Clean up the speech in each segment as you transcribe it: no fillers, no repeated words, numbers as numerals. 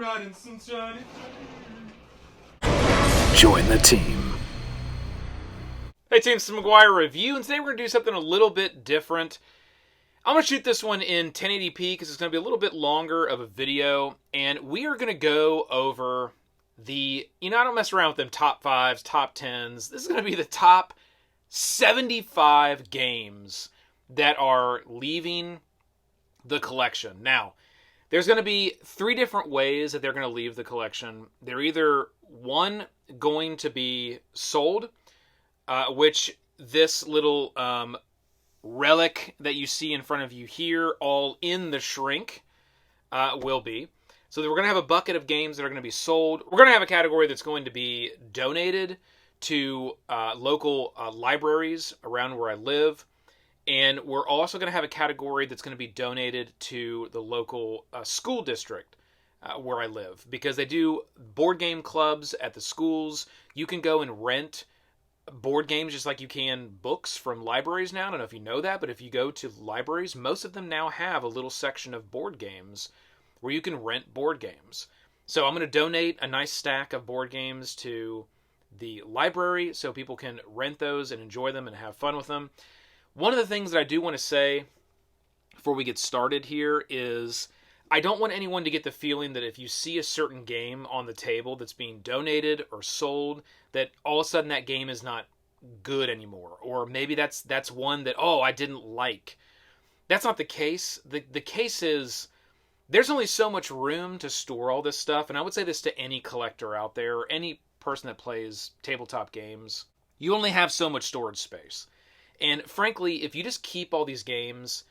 riding sunshine. Join the team. Hey team, it's theMCGuiREView, and today we're going to do something a little bit different. I'm going to shoot this one in 1080p because it's going to be a little bit longer of a video, and we are going to go over the, I don't mess around with them top 5s, top 10s. This is going to be the top 75 games that are leaving the collection. Now, there's going to be 3 different ways that they're going to leave the collection. They're either, one, going to be sold, which this little relic that you see in front of you here, all in the shrink, will be. So we're going to have a bucket of games that are going to be sold. We're going to have a category that's going to be donated to local libraries around where I live. And we're also going to have a category that's going to be donated to the local school district where I live. Because they do board game clubs at the schools. You can go and rent board games just like you can books from libraries now. I don't know if you know that, but if you go to libraries, most of them now have a little section of board games where you can rent board games. So I'm going to donate a nice stack of board games to the library so people can rent those and enjoy them and have fun with them. One of the things that I do want to say before we get started here is I don't want anyone to get the feeling that if you see a certain game on the table that's being donated or sold, that all of a sudden that game is not good anymore. Or maybe that's one that, I didn't like. That's not the case. The case is there's only so much room to store all this stuff. And I would say this to any collector out there or any person that plays tabletop games. You only have so much storage space. And frankly, if you just keep all these games,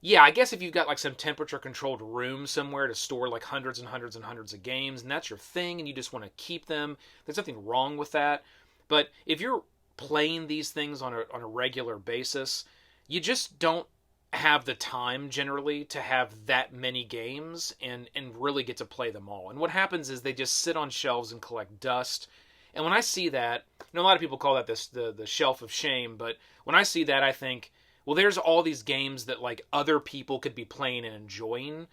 yeah, I guess if you've got like some temperature-controlled room somewhere to store like hundreds and hundreds and hundreds of games, and that's your thing, and you just want to keep them, there's nothing wrong with that. But if you're playing these things on a regular basis, you just don't have the time generally to have that many games and really get to play them all. And what happens is they just sit on shelves and collect dust. And when I see that, a lot of people call that the shelf of shame, but when I see that, I think, well, there's all these games that like other people could be playing and enjoying,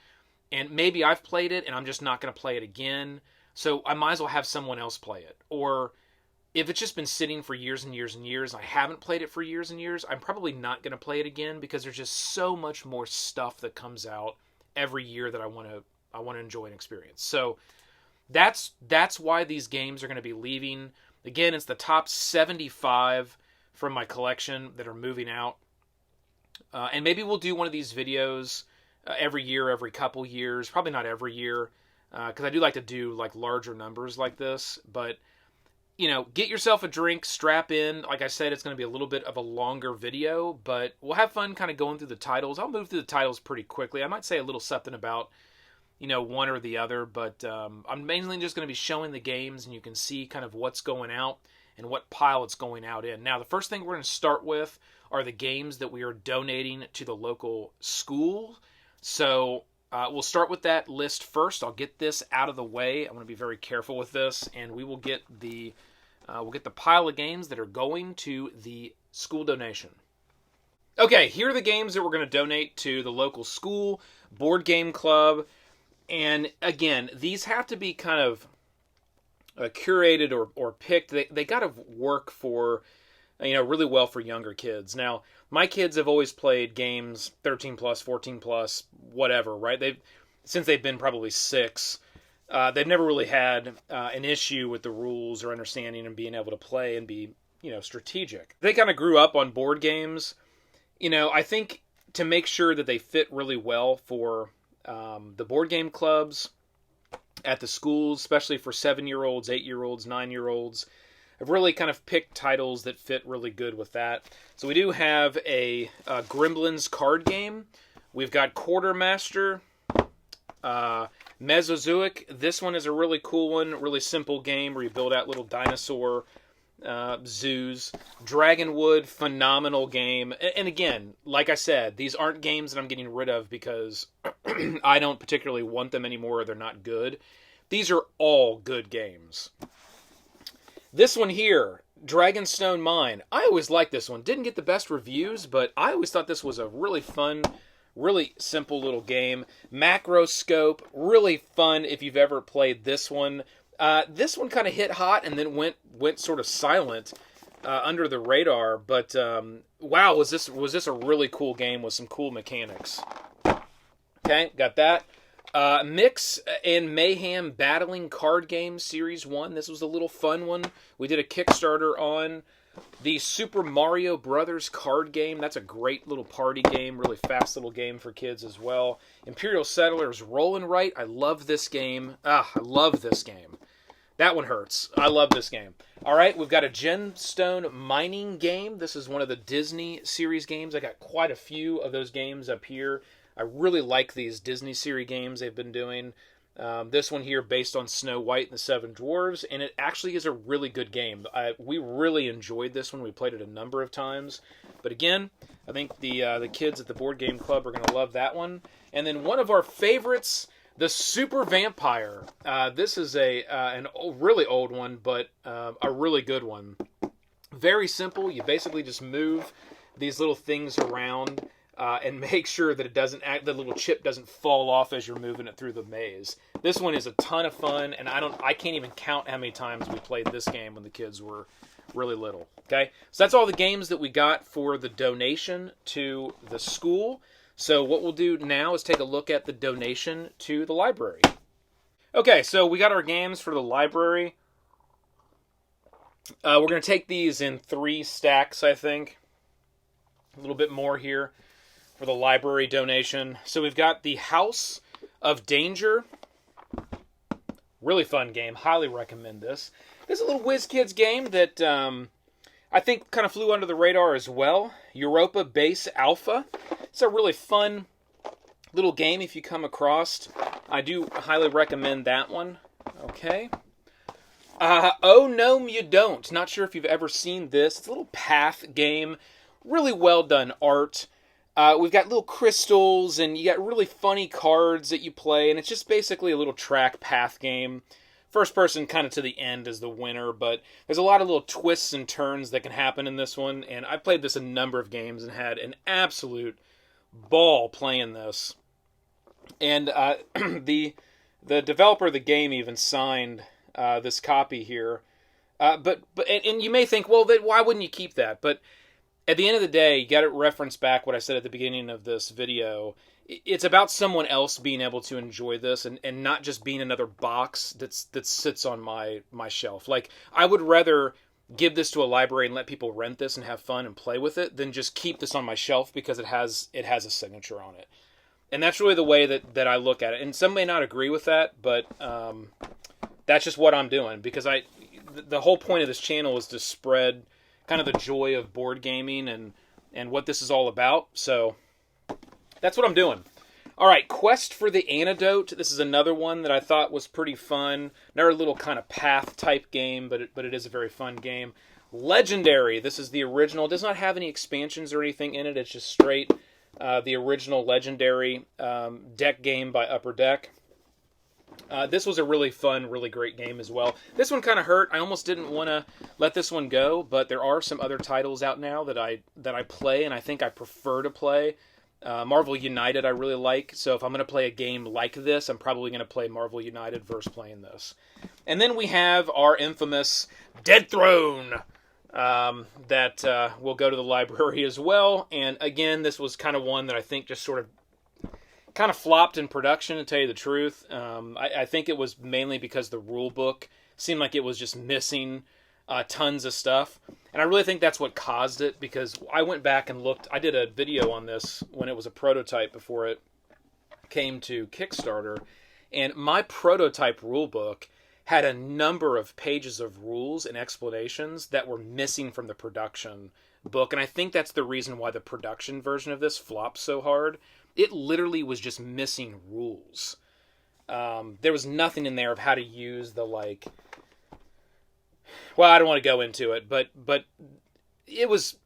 and maybe I've played it and I'm just not going to play it again, so I might as well have someone else play it. Or if it's just been sitting for years and years and years, and I haven't played it for years and years, I'm probably not going to play it again because there's just so much more stuff that comes out every year that I want to enjoy and experience. So that's why these games are going to be leaving. Again, it's the top 75 from my collection that are moving out. And maybe we'll do one of these videos every year, every couple years. Probably not every year, because I do like to do like larger numbers like this. But, get yourself a drink, strap in. Like I said, it's going to be a little bit of a longer video, but we'll have fun kind of going through the titles. I'll move through the titles pretty quickly. I might say a little something about one or the other, but I'm mainly just going to be showing the games, and you can see kind of what's going out and what pile it's going out in. Now, the first thing we're going to start with are the games that we are donating to the local school. So we'll start with that list first. I'll get this out of the way. I'm going to be very careful with this, and we will get the pile of games that are going to the school donation. Okay, here are the games that we're going to donate to the local school, board game club. And again, these have to be kind of curated or picked. They got to work for, really well for younger kids. Now, my kids have always played games 13 plus, 14 plus, whatever, right? Since they've been probably 6, they've never really had an issue with the rules or understanding and being able to play and be, strategic. They kind of grew up on board games. I think to make sure that they fit really well for the board game clubs at the schools, especially for 7-year-olds, 8-year-olds, 9-year-olds, I've really kind of picked titles that fit really good with that. So we do have a Gremlins card game. We've got Quartermaster, Mesozoic. This one is a really cool one, really simple game where you build out little dinosaur zoos. Dragonwood, phenomenal game. And again, like I said, these aren't games that I'm getting rid of because I don't particularly want them anymore or they're not good. These are all good games. This one here, Dragonstone Mine. I always liked this one. Didn't get the best reviews, but I always thought this was a really fun, Really simple little game. Macroscope, really fun if you've ever played this one. This one kind of hit hot and then went sort of silent under the radar. But wow, was this a really cool game with some cool mechanics. Okay, got that. Mix and Mayhem Battling Card Game Series 1. This was a little fun one. We did a Kickstarter on the Super Mario Brothers card game. That's a great little party game. Really fast little game for kids as well. Imperial Settlers Roll and Write. I love this game. I love this game. That one hurts. I love this game. All right, we've got a Gemstone mining game. This is one of the Disney series games. I got quite a few of those games up here. I really like these Disney series games they've been doing. This one here based on Snow White and the Seven Dwarves, and it actually is a really good game. We really enjoyed this one. We played it a number of times. But again, I think the kids at the Board Game Club are going to love that one. And then one of our favorites, the Super Vampire. This is an really old one, but a really good one. Very simple. You basically just move these little things around and make sure that the little chip doesn't fall off as you're moving it through the maze. This one is a ton of fun, and I can't even count how many times we played this game when the kids were really little. Okay, so that's all the games that we got for the donation to the school. So what we'll do now is take a look at the donation to the library. Okay, so we got our games for the library. We're going to take these in 3 stacks, I think. A little bit more here for the library donation. So we've got the House of Danger. Really fun game. Highly recommend this. This is a little WizKids game that I think kind of flew under the radar as well. Europa Base Alpha. It's a really fun little game if you come across. I do highly recommend that one. Okay. Oh No You Don't. Not sure if you've ever seen this. It's a little path game. Really well done art. We've got little crystals, and you got really funny cards that you play, and it's just basically a little track path game. First person kind of to the end is the winner, but there's a lot of little twists and turns that can happen in this one, and I played this a number of games and had an absolute ball playing this. And the developer of the game even signed this copy here. But you may think, well, then why wouldn't you keep that? But at the end of the day, you got to reference back what I said at the beginning of this video. It's about someone else being able to enjoy this and not just being another box that sits on my shelf. Like, I would rather give this to a library and let people rent this and have fun and play with it than just keep this on my shelf because it has a signature on it. And that's really the way that I look at it. And some may not agree with that, but that's just what I'm doing because the whole point of this channel is to spread kind of the joy of board gaming and what this is all about. So that's what I'm doing. All right, Quest for the Antidote. This is another one that I thought was pretty fun. Another little kind of path type game, but it is a very fun game. Legendary. This is the original. It does not have any expansions or anything in it. It's just straight the original Legendary deck game by Upper Deck. This was a really fun, really great game as well. This one kind of hurt. I almost didn't want to let this one go, but there are some other titles out now that I play and I think I prefer to play. Marvel United I really like, so if I'm going to play a game like this, I'm probably going to play Marvel United versus playing this. And then we have our infamous Dead Throne that will go to the library as well. And again, this was kind of one that I think just sort of kind of flopped in production, to tell you the truth. I think it was mainly because the rule book seemed like it was just missing tons of stuff. And I really think that's what caused it, because I went back and looked. I did a video on this when it was a prototype before it came to Kickstarter. And my prototype rule book had a number of pages of rules and explanations that were missing from the production book. And I think that's the reason why the production version of this flopped so hard. It literally was just missing rules. There was nothing in there of how to use the, like... Well, I don't want to go into it, but it was...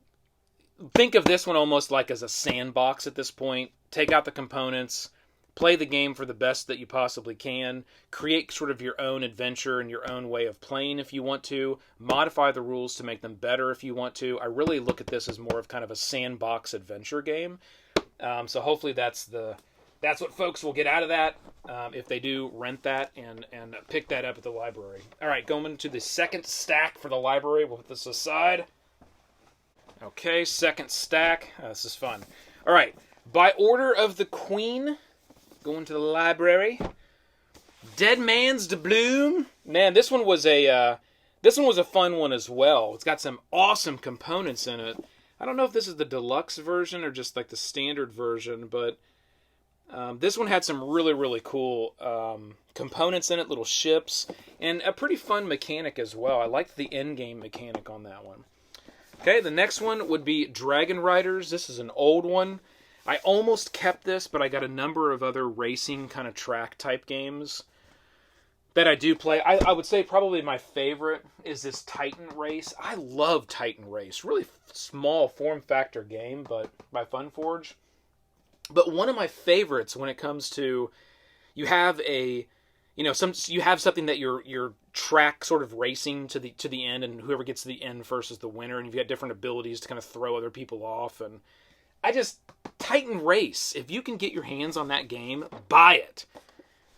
Think of this one almost like as a sandbox at this point. Take out the components, play the game for the best that you possibly can, create sort of your own adventure and your own way of playing if you want to, modify the rules to make them better if you want to. I really look at this as more of kind of a sandbox adventure game. So hopefully that's what folks will get out of that if they do rent that and pick that up at the library. All right, going to the second stack for the library. We'll put this aside. Okay, second stack. This is fun. All right, by order of the Queen, going to the library. Dead Man's Doubloon. Man, this one was a fun one as well. It's got some awesome components in it. I don't know if this is the deluxe version or just like the standard version, but this one had some really, really cool components in it, little ships, and a pretty fun mechanic as well. I liked the end game mechanic on that one. Okay, the next one would be Dragon Riders. This is an old one. I almost kept this, but I got a number of other racing kind of track type games that I do play. I would say probably my favorite is this Titan Race. I love Titan Race. Really small form factor game, but by Funforge. But one of my favorites when it comes to you have something that you're track sort of racing to the end, and whoever gets to the end first is the winner, and you've got different abilities to kind of throw other people off. And Titan Race, if you can get your hands on that game, buy it.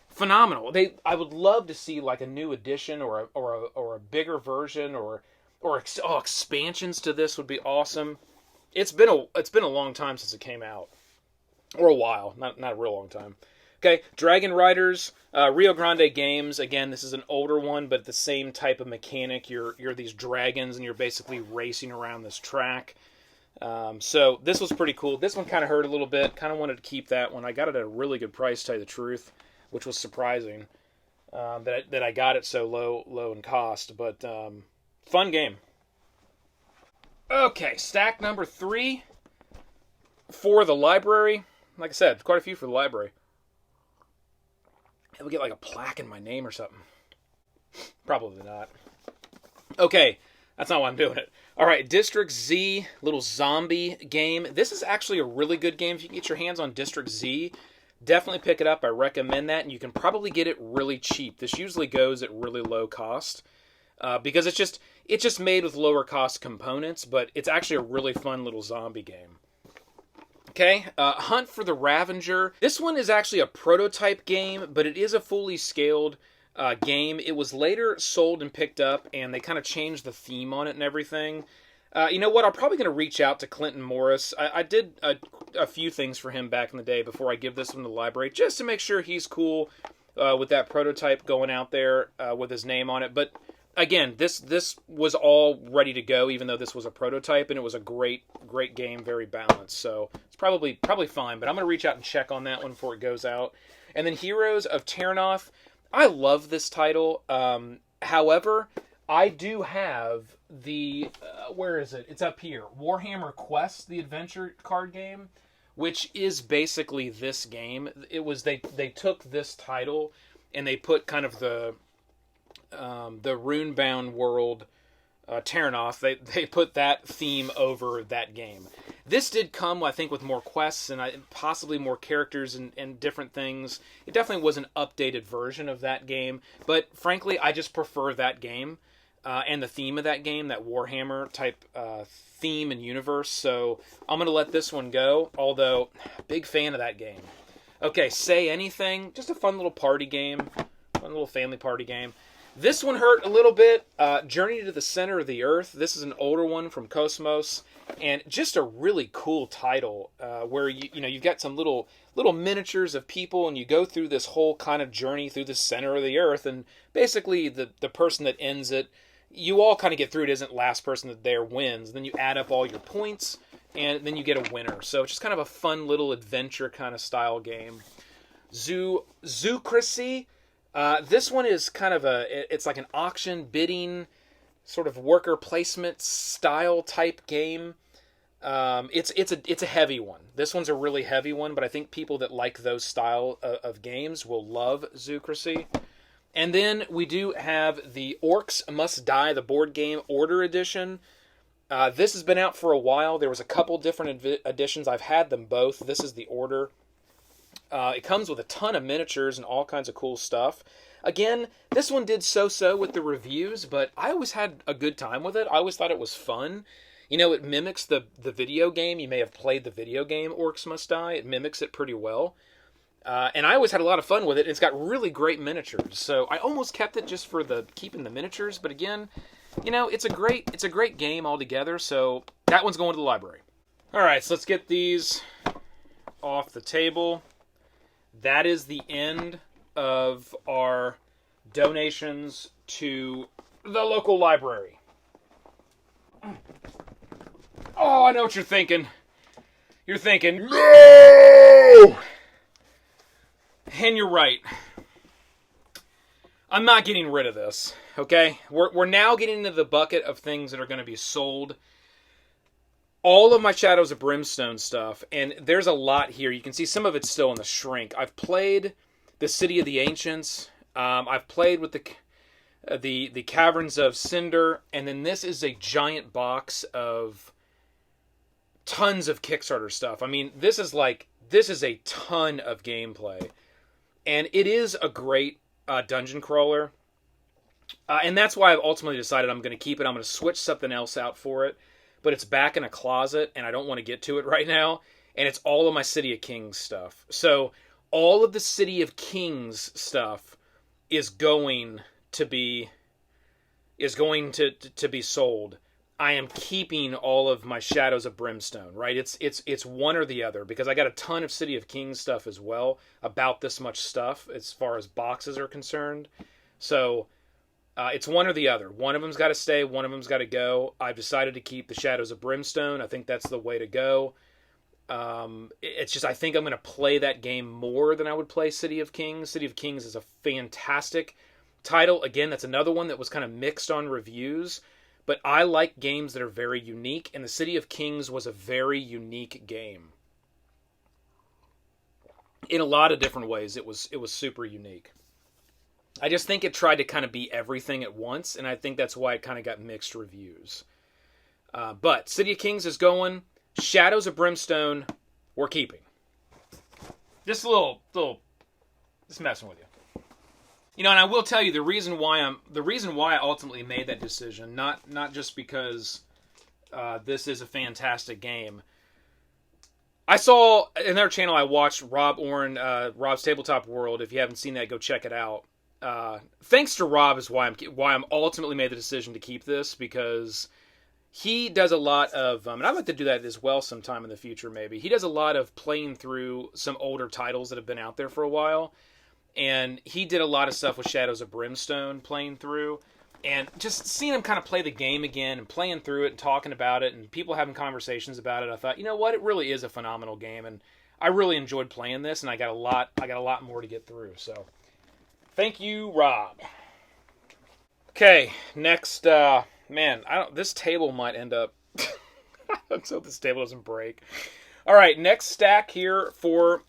Phenomenal. I would love to see like a new edition or a bigger version or expansions to this would be awesome. It's been a long time since it came out, or a while, not a real long time. Okay, Dragon Riders, Rio Grande Games. Again, this is an older one, but the same type of mechanic. You're these dragons, and you're basically racing around this track. So this was pretty cool. This one kind of hurt a little bit. Kind of wanted to keep that one. I got it at a really good price, to tell you the truth, which was surprising that I got it so low in cost. But fun game. Okay, stack number 3 for the library. Like I said, quite a few for the library. Maybe we'll get like a plaque in my name or something. Probably not. Okay, that's not why I'm doing it. All right, District Z, little zombie game. This is actually a really good game. If you can get your hands on District Z, definitely pick it up. I recommend that, and you can probably get it really cheap. This usually goes at really low cost because it's just made with lower cost components, but it's actually a really fun little zombie game. Okay, Hunt for the Ravenger. This one is actually a prototype game, but it is a fully scaled game. It was later sold and picked up, and they kind of changed the theme on it and everything. You know what? I'm probably going to reach out to Clinton Morris. I did a few things for him back in the day before I give this one to the library, just to make sure he's cool with that prototype going out there with his name on it. But again, this was all ready to go, even though this was a prototype, and it was a great game, very balanced. So it's probably fine. But I'm going to reach out and check on that one before it goes out. And then Heroes of Terenoth. I love this title. However, I do have the where is it? It's up here. Warhammer Quest, the adventure card game, which is basically this game. It was they took this title and they put kind of the rune-bound world, Terenoth. They put that theme over that game. This did come, I think, with more quests and possibly more characters and different things. It definitely was an updated version of that game, but frankly, I just prefer that game and the theme of that game, that Warhammer type theme and universe. So I'm going to let this one go, although big fan of that game. Okay, Say Anything, just a fun little party game, fun little family party game. This one hurt a little bit. Journey to the Center of the Earth. This is an older one from Cosmos, and just a really cool title where you've got some little miniatures of people, and you go through this whole kind of journey through the center of the Earth, and basically the person that ends it, you all kind of get through it. Isn't last person that there wins. Then you add up all your points, and then you get a winner. So it's just kind of a fun little adventure kind of style game. Zoocracy. This one is kind of it's like an auction bidding sort of worker placement style type game. It's a heavy one. This one's a really heavy one, but I think people that like those style of games will love Zoocracy. And then we do have the Orcs Must Die, the board game Order Edition. This has been out for a while. There was a couple different editions. I've had them both. This is the Order. It comes with a ton of miniatures and all kinds of cool stuff. Again, this one did so-so with the reviews, but I always had a good time with it. I always thought it was fun. You know, it mimics the video game. You may have played the video game Orcs Must Die. It mimics it pretty well. And I always had a lot of fun with it. It's got really great miniatures. So I almost kept it just for keeping the miniatures. But again, you know, it's a great game altogether. So that one's going to the library. All right, so let's get these off the table. That is the end of our donations to the local library. Oh, I know what you're thinking. You're thinking, no! And you're right. I'm not getting rid of this, okay? We're now getting into the bucket of things that are going to be sold. All of my Shadows of Brimstone stuff, and there's a lot here. You can see some of it's still in the shrink. I've played the City of the Ancients. I've played with the Caverns of Cinder, and then this is a giant box of tons of Kickstarter stuff. I mean, this is a ton of gameplay, and it is a great dungeon crawler, and that's why I've ultimately decided I'm going to keep it. I'm going to switch something else out for it, but it's back in a closet, and I don't want to get to it right now, and it's all of my City of Kings stuff. So all of the City of Kings stuff is going to be sold. I am keeping all of my Shadows of Brimstone, right? It's one or the other, because I got a ton of City of Kings stuff as well, about this much stuff as far as boxes are concerned. So it's one or the other. One of them's got to stay, one of them's got to go. I've decided to keep the Shadows of Brimstone. I think that's the way to go. It's just, I think I'm going to play that game more than I would play City of Kings. City of Kings is a fantastic title. Again, that's another one that was kind of mixed on reviews, but I like games that are very unique, and the City of Kings was a very unique game. In a lot of different ways, it was super unique. I just think it tried to kind of be everything at once, and I think that's why it kind of got mixed reviews. But City of Kings is going. Shadows of Brimstone, we're keeping. Just a little, just messing with you. You know, and I will tell you the reason why I ultimately made that decision, not just because this is a fantastic game. I saw another channel I watched, Rob Oren, Rob's Tabletop World. If you haven't seen that, go check it out. Thanks to Rob is why I'm ultimately made the decision to keep this, because he does a lot of, and I'd like to do that as well sometime in the future maybe. He does a lot of playing through some older titles that have been out there for a while. And he did a lot of stuff with Shadows of Brimstone playing through. And just seeing him kind of play the game again and playing through it and talking about it and people having conversations about it, I thought, you know what, it really is a phenomenal game. And I really enjoyed playing this, and I got a lot more to get through. So thank you, Rob. Okay, next, man, this table might end up, let's hope this table doesn't break. All right, next stack here for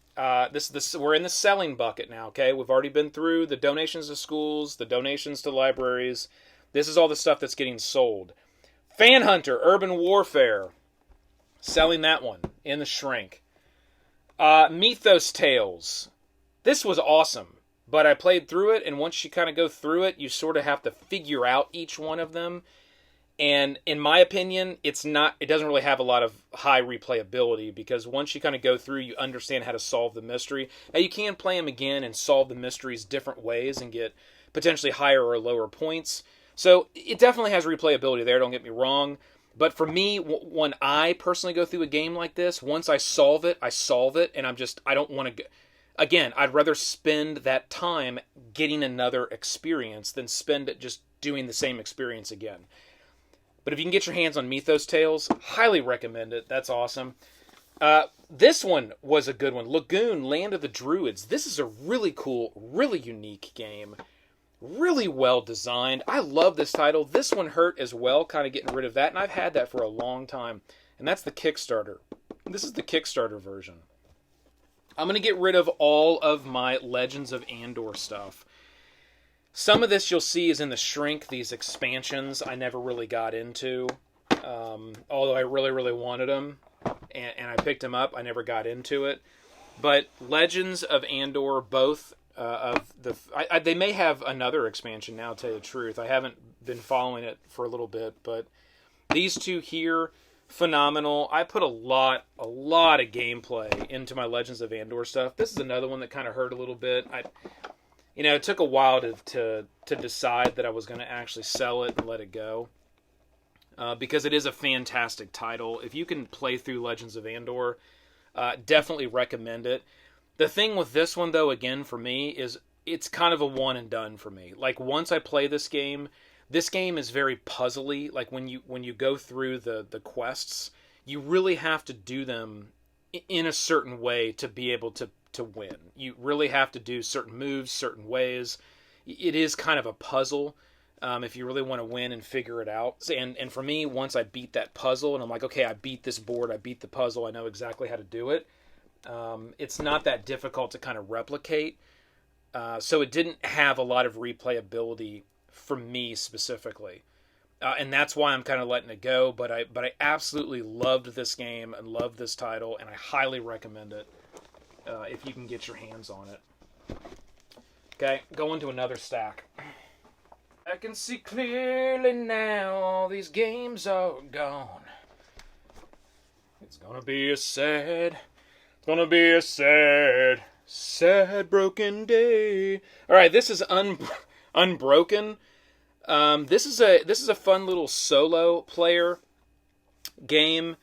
this we're in the selling bucket now, okay? We've already been through the donations to schools, the donations to libraries. This is all the stuff that's getting sold. Fan Hunter, Urban Warfare. Selling that one in the shrink. Mythos Tales. This was awesome, but I played through it, and once you kind of go through it, you sort of have to figure out each one of them. And in my opinion, it doesn't really have a lot of high replayability, because once you kind of go through, you understand how to solve the mystery. Now, you can play them again and solve the mysteries different ways and get potentially higher or lower points. So it definitely has replayability there, don't get me wrong. But for me, when I personally go through a game like this, once I solve it, and I don't want to go. Again, I'd rather spend that time getting another experience than spend it just doing the same experience again. But if you can get your hands on Mythos Tales, highly recommend it. That's awesome. This one was a good one. Lagoon, Land of the Druids. This is a really cool, really unique game. Really well designed. I love this title. This one hurt as well, kind of getting rid of that. And I've had that for a long time. And that's the Kickstarter. This is the Kickstarter version. I'm going to get rid of all of my Legends of Andor stuff. Some of this you'll see is in the shrink, these expansions I never really got into. Although I really, really wanted them. And I picked them up. I never got into it. But Legends of Andor, both they may have another expansion now, to tell you the truth. I haven't been following it for a little bit. But these two here, phenomenal. I put a lot of gameplay into my Legends of Andor stuff. This is another one that kind of hurt a little bit. It took a while to decide that I was going to actually sell it and let it go. Because it is a fantastic title. If you can play through Legends of Andor, definitely recommend it. The thing with this one, though, again, for me, is it's kind of a one and done for me. Like, once I play this game is very puzzly. Like, when you go through the quests, you really have to do them in a certain way to be able to win. You really have to do certain moves, certain ways. It is kind of a puzzle. If you really want to win and figure it out. And for me, once I beat that puzzle, and I'm like, okay, I beat this board, I beat the puzzle, I know exactly how to do it, it's not that difficult to kind of replicate. So it didn't have a lot of replayability for me specifically. And that's why I'm kind of letting it go, but I absolutely loved this game and loved this title, and I highly recommend it if you can get your hands on it. Okay, going to another stack. I can see clearly now all these games are gone. It's gonna be a sad broken day. Alright, this is Unbroken. This is a fun little solo player game.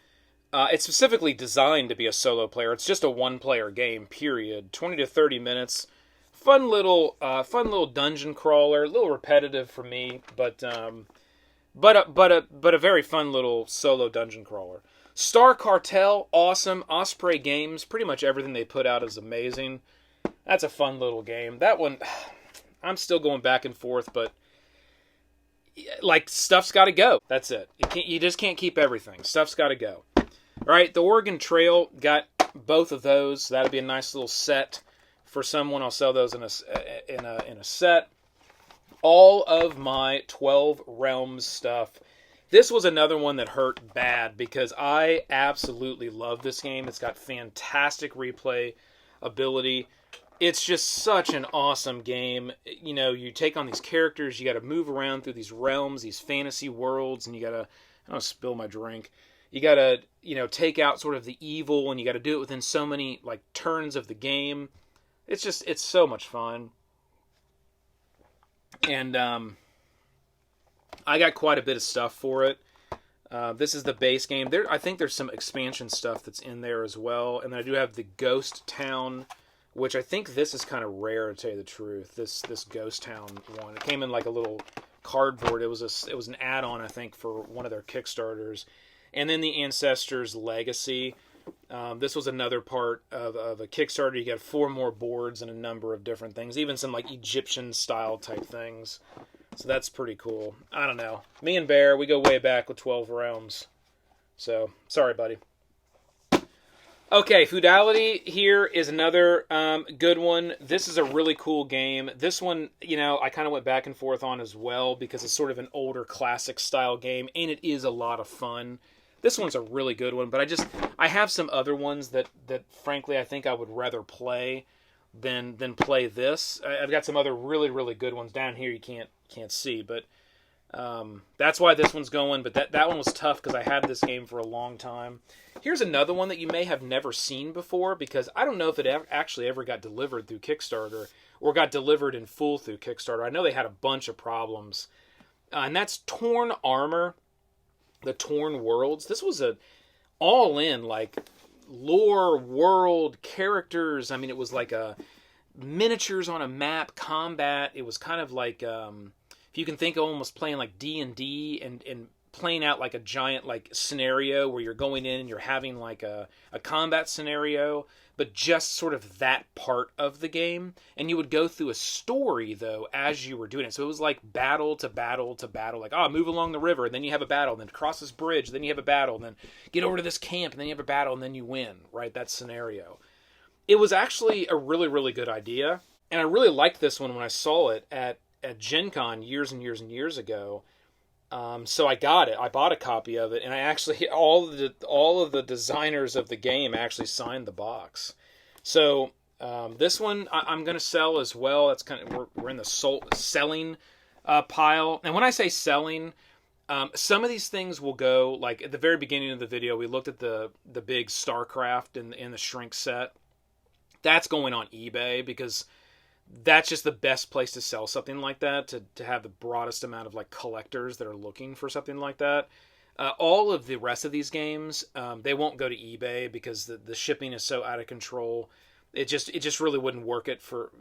It's specifically designed to be a solo player. It's just a one-player game, period. 20 to 30 minutes. Fun little dungeon crawler. A little repetitive for me, but a very fun little solo dungeon crawler. Star Cartel, awesome. Osprey Games, pretty much everything they put out is amazing. That's a fun little game. That one, I'm still going back and forth, but like, stuff's got to go. That's it. You just can't keep everything. Stuff's got to go. All right, the Oregon Trail, got both of those. That'd be a nice little set for someone. I'll sell those in a set. All of my 12 Realms stuff. This was another one that hurt bad because I absolutely love this game. It's got fantastic replay ability. It's just such an awesome game. You know, you take on these characters, you got to move around through these realms, these fantasy worlds, and you got to, I don't spill my drink. You got to, take out sort of the evil, and you got to do it within so many, like, turns of the game. It's so much fun. And I got quite a bit of stuff for it. This is the base game. I think there's some expansion stuff that's in there as well. And then I do have the Ghost Town, which I think this is kind of rare, to tell you the truth. This Ghost Town one. It came in like a little cardboard. It was an add-on, I think, for one of their Kickstarters. And then the Ancestors Legacy. This was another part of a Kickstarter. You got 4 more boards and a number of different things, even some like Egyptian style type things. So that's pretty cool. I don't know. Me and Bear, we go way back with 12 Realms. So, sorry, buddy. Okay, Foodality here is another good one. This is a really cool game. This one, I kind of went back and forth on as well because it's sort of an older classic style game, and it is a lot of fun. This one's a really good one, but I have some other ones that frankly I think I would rather play than play this. I've got some other really, really good ones down here you can't see, but that's why this one's going. But that one was tough because I had this game for a long time. Here's another one that you may have never seen before because I don't know if it actually ever got delivered through Kickstarter or got delivered in full through Kickstarter. I know they had a bunch of problems, and that's Torn Armor. The Torn Worlds. This was a all-in, like, lore, world, characters. I mean, it was like a miniatures on a map, combat. It was kind of like, if you can think of almost playing like D&D and playing out like a giant like scenario where you're going in and you're having like a combat scenario, but just sort of that part of the game. And you would go through a story, though, as you were doing it. So it was like battle to battle to battle. Like, move along the river, and then you have a battle. And then cross this bridge, then you have a battle. And then get over to this camp, and then you have a battle, and then you win, right? That scenario. It was actually a really, really good idea. And I really liked this one when I saw it at Gen Con years and years and years ago. So I got it. I bought a copy of it, and I actually all of the designers of the game actually signed the box. So this one I'm going to sell as well. That's kind of we're in the selling pile. And when I say selling, Some of these things will go, like at the very beginning of the video, we looked at the big StarCraft in the shrink set. That's going on eBay because that's just the best place to sell something like that, to have the broadest amount of like collectors that are looking for something like that. All of the rest of these games, they won't go to eBay because the shipping is so out of control. It just really wouldn't work it for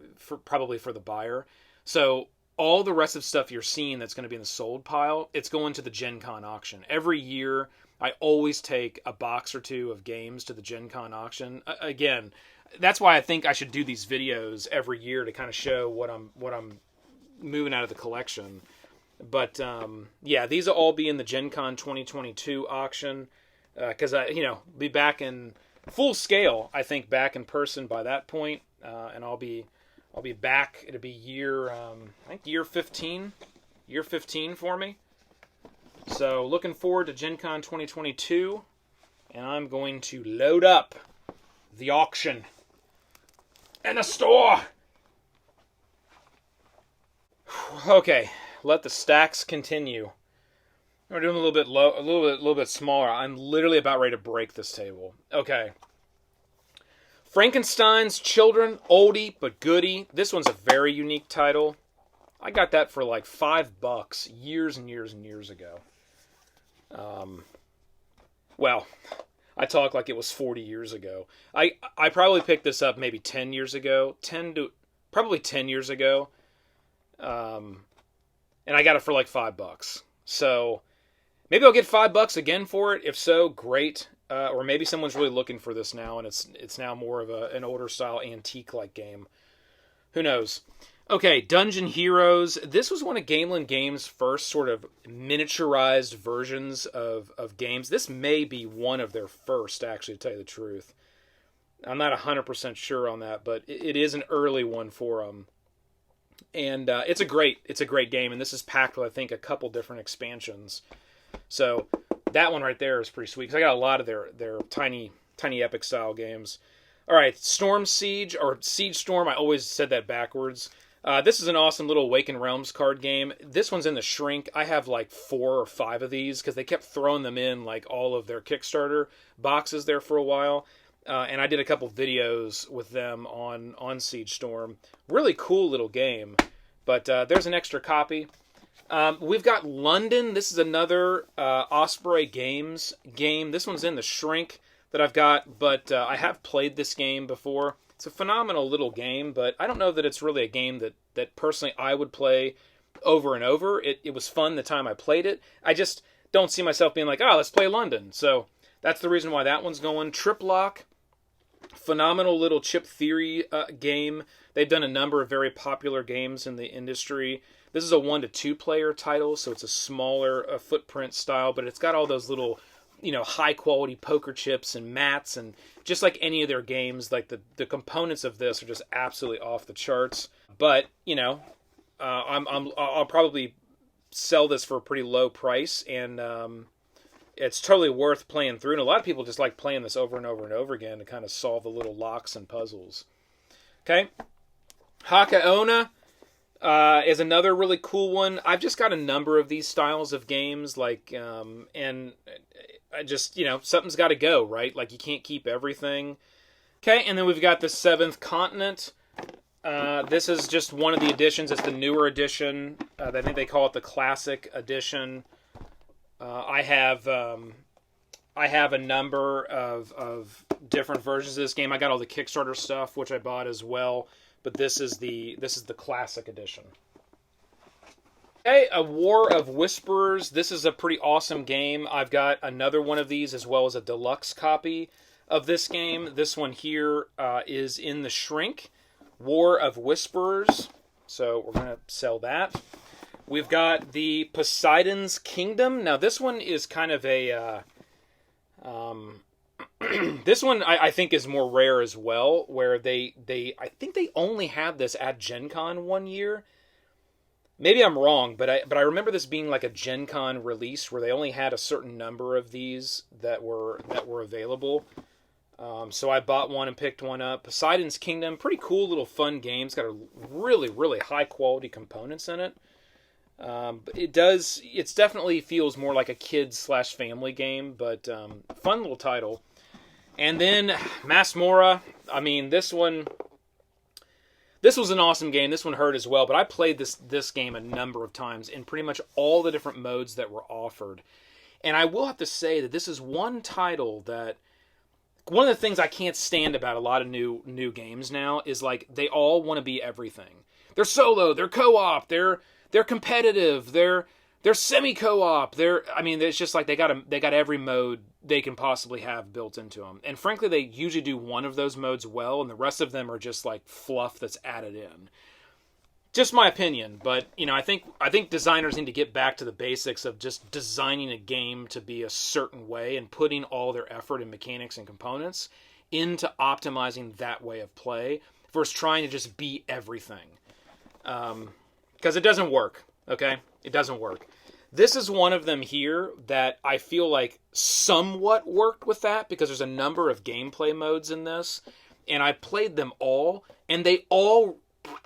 probably for the buyer. So all the rest of stuff you're seeing that's going to be in the sold pile, it's going to the Gen Con auction. Every year, I always take a box or two of games to the Gen Con auction. Again, that's why I think I should do these videos every year to kind of show what I'm moving out of the collection. But yeah, these will all be in the Gen Con 2022 auction because be back in full scale. I think back in person by that point, and I'll be back. It'll be year 15 for me. So looking forward to Gen Con 2022, and I'm going to load up the auction and the store. Okay, let the stacks continue. We're doing a little bit low, a little bit smaller. I'm literally about ready to break this table. Okay. Frankenstein's Children, oldie but goodie. This one's a very unique title. I got that for like $5 years and years and years ago. Well, I talk like it was 40 years ago. I probably picked this up maybe 10 years ago. Probably 10 years ago. And I got it for like $5. So maybe I'll get $5 again for it. If so, great. Or maybe someone's really looking for this now, and it's now more of an older style antique-like game. Who knows? Okay, Dungeon Heroes. This was one of Gamelin Games' first sort of miniaturized versions of games. This may be one of their first, actually, to tell you the truth. I'm not 100% sure on that, but it is an early one for them. And it's a great game, and this is packed with, I think, a couple different expansions. So that one right there is pretty sweet, because I got a lot of their tiny epic style games. All right, Storm Siege, or Siege Storm, I always said that backwards. This is an awesome little Awakened Realms card game. This one's in the shrink. I have like 4 or 5 of these, because they kept throwing them in like all of their Kickstarter boxes there for a while. And I did a couple videos with them on Siege Storm. Really cool little game. But there's an extra copy. We've got London. This is another Osprey Games game. This one's in the shrink that I've got, but I have played this game before. It's a phenomenal little game, but I don't know that it's really a game that personally I would play over and over. It was fun the time I played it. I just don't see myself being like, let's play London. So that's the reason why that one's going. Triplock. Phenomenal little chip theory game. They've done a number of very popular games in the industry. This is a 1 to 2 player title, so it's a smaller footprint style, but it's got all those little, high quality poker chips and mats, and just like any of their games, like the components of this are just absolutely off the charts. But I'll probably sell this for a pretty low price, and it's totally worth playing through. And a lot of people just like playing this over and over and over again to kind of solve the little locks and puzzles. Okay. Hakaona is another really cool one. I've just got a number of these styles of games, and I just, something's got to go, right? Like, you can't keep everything. Okay, and then we've got the Seventh Continent. This is just one of the editions. It's the newer edition. I think they call it the Classic Edition. I have a number of different versions of this game. I got all the Kickstarter stuff, which I bought as well. But this is the Classic Edition. Okay, A War of Whisperers. This is a pretty awesome game. I've got another one of these as well as a deluxe copy of this game. This one here is in the shrink. War of Whisperers. So we're going to sell that. We've got the Poseidon's Kingdom. Now this one is kind of a... this one I think is more rare as well, where I think they only had this at Gen Con one year. Maybe I'm wrong, but I remember this being like a Gen Con release where they only had a certain number of these that were available. So I bought one and picked one up. Poseidon's Kingdom, pretty cool little fun game. It's got a really, really high quality components in it. It does. It definitely feels more like a kid/family game, but fun little title. And then Masmora. I mean, this one. This was an awesome game. This one hurt as well, but I played this game a number of times in pretty much all the different modes that were offered. And I will have to say that this is one title that one of the things I can't stand about a lot of new games now is like they all want to be everything. They're solo, they're co-op, they're competitive, they're semi-co-op. It's just like they got every mode they can possibly have built into them. And frankly, they usually do one of those modes well, and the rest of them are just like fluff that's added in. Just my opinion, but I think designers need to get back to the basics of just designing a game to be a certain way and putting all their effort and mechanics and components into optimizing that way of play versus trying to just be everything. Because it doesn't work, okay? It doesn't work. This is one of them here that I feel like somewhat worked with that because there's a number of gameplay modes in this, and I played them all, and they all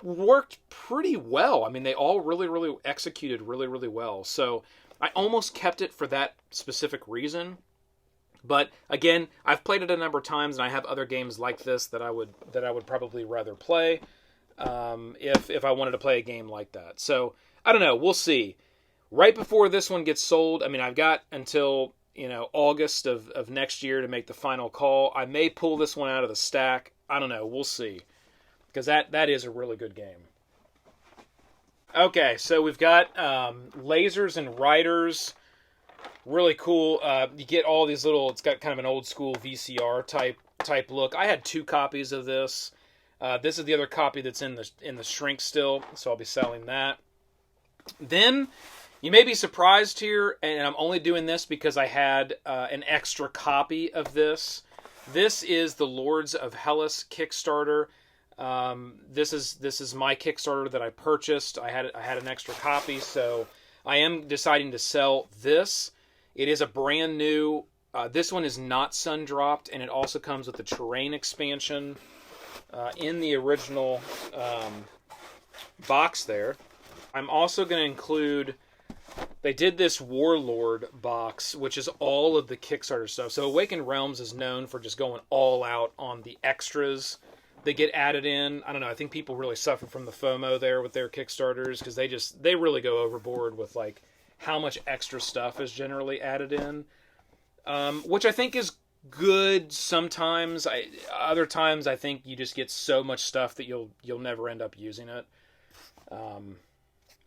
worked pretty well. I mean, they all really executed really well. So I almost kept it for that specific reason. But again, I've played it a number of times, and I have other games like this that I would probably rather play if I wanted to play a game like that. So I don't know. We'll see. Right before this one gets sold, I mean, I've got until August of next year to make the final call. I may pull this one out of the stack. I don't know. We'll see. Because that is a really good game. Okay, so we've got lasers and riders. Really cool. You get all these little. It's got kind of an old school VCR type look. I had 2 copies of this. This is the other copy that's in the shrink still, so I'll be selling that. Then you may be surprised here, and I'm only doing this because I had an extra copy of this. This is the Lords of Hellis Kickstarter. This is my Kickstarter that I purchased. I had an extra copy, so I am deciding to sell this. It is a brand new. This one is not sun dropped, and it also comes with the terrain expansion in the original box there. I'm also going to include. They did this Warlord box, which is all of the Kickstarter stuff. So Awakened Realms is known for just going all out on the extras that get added in. I don't know. I think people really suffer from the FOMO there with their Kickstarters because they really go overboard with like how much extra stuff is generally added in, which I think is good sometimes. Other times I think you just get so much stuff that you'll never end up using it.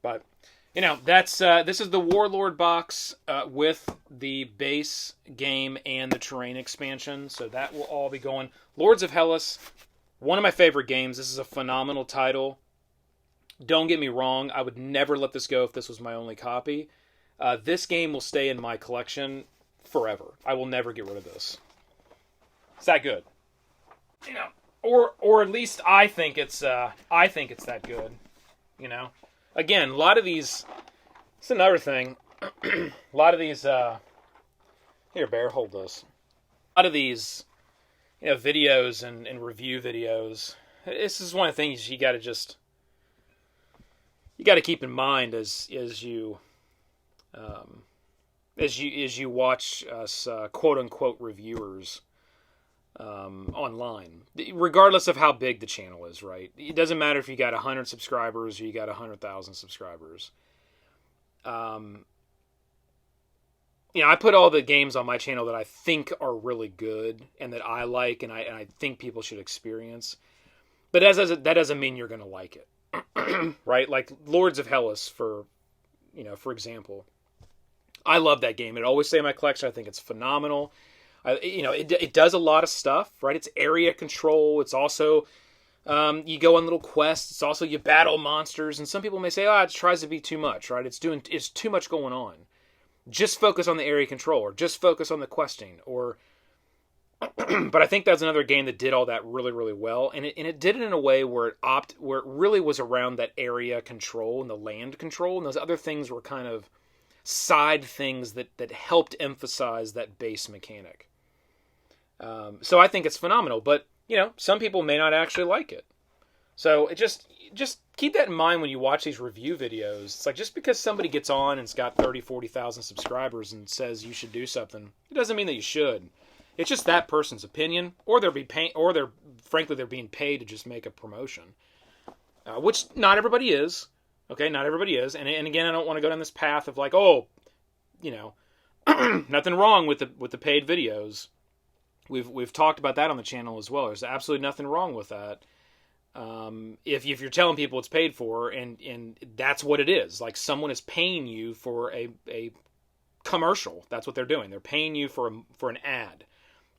But that's this is the Warlord box with the base game and the terrain expansion. So that will all be going. Lords of Hellis. One of my favorite games. This is a phenomenal title. Don't get me wrong. I would never let this go if this was my only copy. This game will stay in my collection forever. I will never get rid of this. It's that good. Or at least I think it's that good. Again, a lot of these. It's another thing. A lot of these. Here, Bear, hold this. A lot of these. Videos and review videos. This is one of the things you got to keep in mind as you watch us quote unquote reviewers online, regardless of how big the channel is. Right? It doesn't matter if you got 100 subscribers or you got 100,000 subscribers. I put all the games on my channel that I think are really good and that I like and I think people should experience. But that doesn't mean you're going to like it. Right? Like Lords of Hellis, for example. I love that game. It always stay in my collection. I think it's phenomenal. It does a lot of stuff, right? It's area control. It's also, you go on little quests. It's also you battle monsters. And some people may say, it tries to be too much, right? It's too much going on. Just focus on the area control, or just focus on the questing, or. But I think that's another game that did all that really, really well, and it did it in a way where it really was around that area control and the land control, and those other things were kind of side things that helped emphasize that base mechanic. So I think it's phenomenal, but some people may not actually like it. So just keep that in mind when you watch these review videos. It's like, just because somebody gets on and's got 30, 40,000 subscribers and says you should do something, it doesn't mean that you should. It's just that person's opinion, or they're being paid to just make a promotion, which not everybody is. Okay, not everybody is, and again, I don't want to go down this path of like, oh, you know, nothing wrong with the paid videos. We've talked about that on the channel as well. There's absolutely nothing wrong with that. If you're telling people it's paid for, and that's what it is, like someone is paying you for a commercial. That's what they're doing. They're paying you for an ad